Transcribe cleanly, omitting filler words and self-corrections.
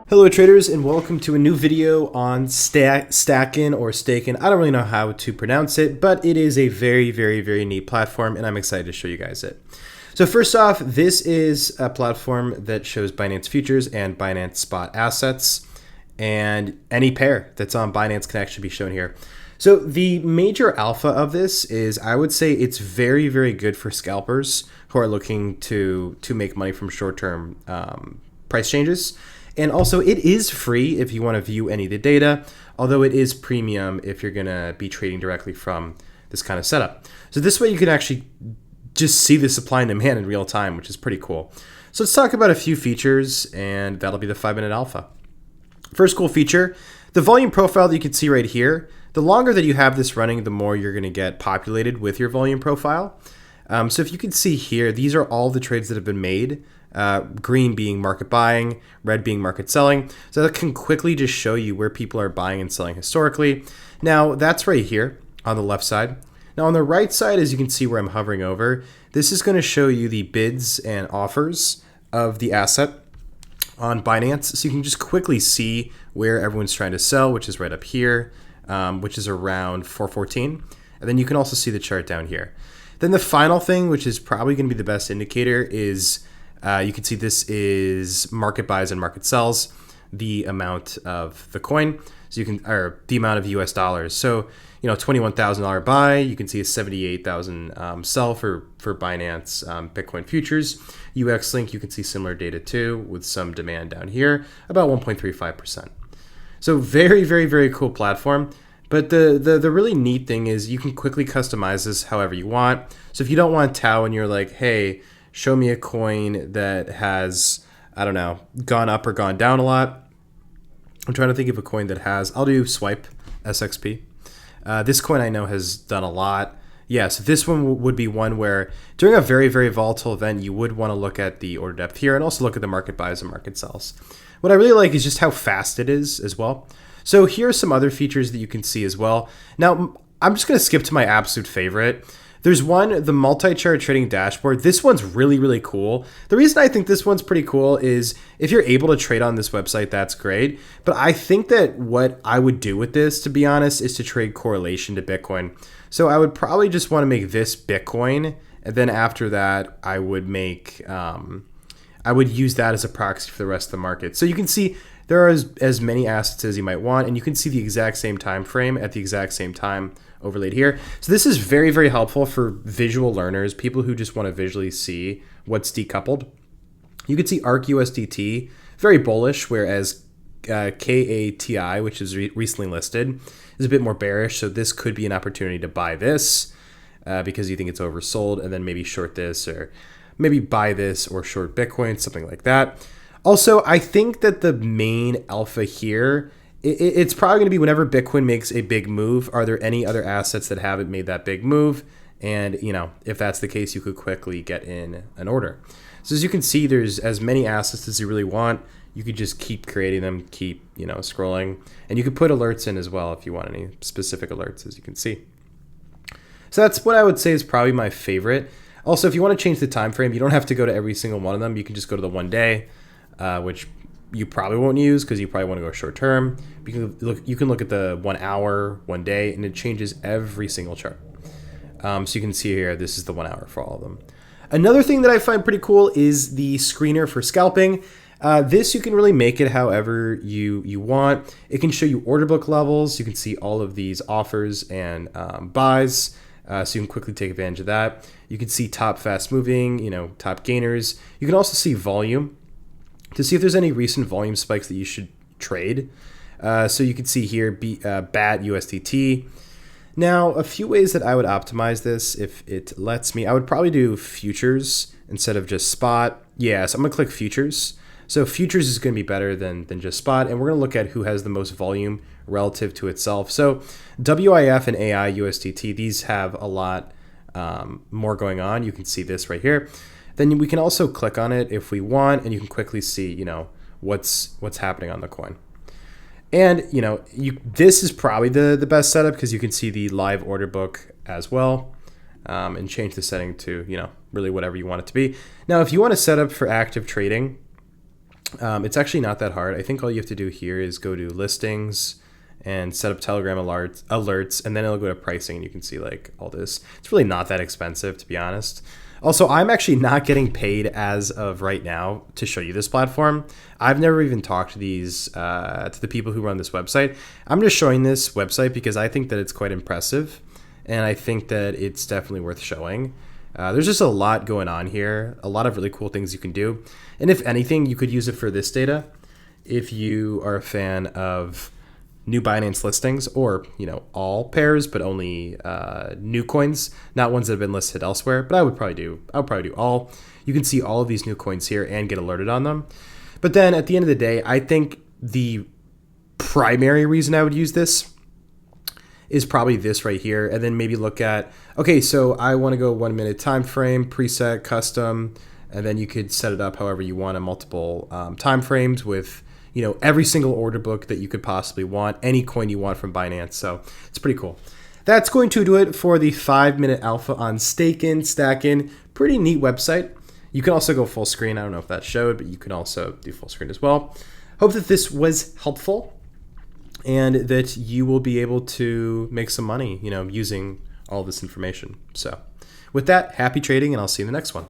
Hello traders and welcome to a new video on Stackin or Stakin. I don't really know how to pronounce it, but it is a very neat platform and I'm excited to show you guys it. So first off, this is a platform that shows Binance futures and Binance spot assets, and any pair that's on Binance can actually be shown here. So the major alpha of this is, I would say it's very good for scalpers who are looking to make money from short-term price changes. And also it is free if you want to view any of the data, although it is premium if you're going to be trading directly from this kind of setup. So this way you can actually just see the supply and demand in real time, which is pretty cool. So let's talk about a few features, and that'll be the 5-minute alpha. First cool feature, the volume profile that you can see right here. The longer that you have this running, the more you're going to get populated with your volume profile. So if you can see here, these are all the trades that have been made. Green being market buying, red being market selling. So that can quickly just show you where people are buying and selling historically. Now that's right here on the left side. Now on the right side, as you can see where I'm hovering over, this is going to show you the bids and offers of the asset on Binance. So you can just quickly see where everyone's trying to sell, which is right up here, which is around 414. And then you can also see the chart down here. Then the final thing, which is probably going to be the best indicator, is you can see this is market buys and market sells, the amount of the coin. So you can, or the amount of US dollars. So, $21,000 buy, you can see a 78,000 sell for Binance Bitcoin futures. UX Link, you can see similar data too, with some demand down here, about 1.35%. So very cool platform. But the really neat thing is you can quickly customize this however you want. So if you don't want Tau and you're like, hey, show me a coin that has, I don't know, gone up or gone down a lot. I'm trying to think of a coin that has, I'll do Swipe, SXP. This coin I know has done a lot. Yeah, so this one would be one where during a very volatile event, you would want to look at the order depth here and also look at the market buys and market sells. What I really like is just how fast it is as well. So here are some other features that you can see as well. Now, I'm just going to skip to my absolute favorite. There's one, the multi-chart trading dashboard. This one's really cool. The reason I think this one's pretty cool is if you're able to trade on this website, that's great. But I think that what I would do with this, to be honest, is to trade correlation to Bitcoin. So I would probably just want to make this Bitcoin. And then after that, I would make, I would use that as a proxy for the rest of the market. So you can see there are as many assets as you might want, and you can see the exact same time frame at the exact same time overlaid here. So this is very helpful for visual learners, people who just want to visually see what's decoupled. You can see ARK USDT, very bullish, whereas KATI, which is recently listed, is a bit more bearish. So this could be an opportunity to buy this because you think it's oversold, and then maybe short this, or maybe buy this or short Bitcoin, something like that. Also, I think that the main alpha here, it's probably going to be whenever Bitcoin makes a big move, are there any other assets that haven't made that big move? And, if that's the case, you could quickly get in an order. So as you can see, there's as many assets as you really want. You could just keep creating them, keep, scrolling. And you could put alerts in as well if you want any specific alerts, as you can see. So that's what I would say is probably my favorite. Also, if you want to change the time frame, you don't have to go to every single one of them. You can just go to the 1 day, which you probably won't use because you probably want to go short term. You can look at the 1 hour, 1 day, and it changes every single chart. So you can see here, this is the 1 hour for all of them. Another thing that I find pretty cool is the screener for scalping. This you can really make it however you want. It can show you order book levels. You can see all of these offers and buys. So you can quickly take advantage of that. You can see top fast moving, top gainers. You can also see volume to see if there's any recent volume spikes that you should trade. So you can see here BAT USDT. Now, a few ways that I would optimize this if it lets me, I would probably do futures instead of just spot. Yeah, so I'm gonna click futures. So futures is gonna be better than just spot, and we're gonna look at who has the most volume relative to itself. So WIF and AI USDT, these have a lot more going on. You can see this right here. Then we can also click on it if we want, and you can quickly see, what's happening on the coin. And, this is probably the best setup because you can see the live order book as well, and change the setting to, really whatever you want it to be. Now, if you want to set up for active trading, It's actually not that hard. I think all you have to do here is go to listings and set up Telegram alerts, and then it'll go to pricing, and you can see like all this. It's really not that expensive, to be honest. Also, I'm actually not getting paid as of right now to show you this platform. I've never even talked to the people who run this website. I'm just showing this website because I think that it's quite impressive, and I think that it's definitely worth showing. There's just a lot going on here, a lot of really cool things you can do. And if anything, you could use it for this data if you are a fan of new Binance listings, or all pairs, but only new coins, not ones that have been listed elsewhere. But I would probably do all. You can see all of these new coins here and get alerted on them. But then at the end of the day, I think the primary reason I would use this is probably this right here, and then maybe look at, okay, so I want to go 1 minute time frame, preset, custom, and then you could set it up however you want on multiple time frames with every single order book that you could possibly want, any coin you want from Binance. So it's pretty cool. That's going to do it for the 5-minute alpha on Stackin. Pretty neat website. You can also go full screen. I don't know if that showed, but you can also do full screen as well. Hope that this was helpful and that you will be able to make some money, using all this information. So with that, happy trading, and I'll see you in the next one.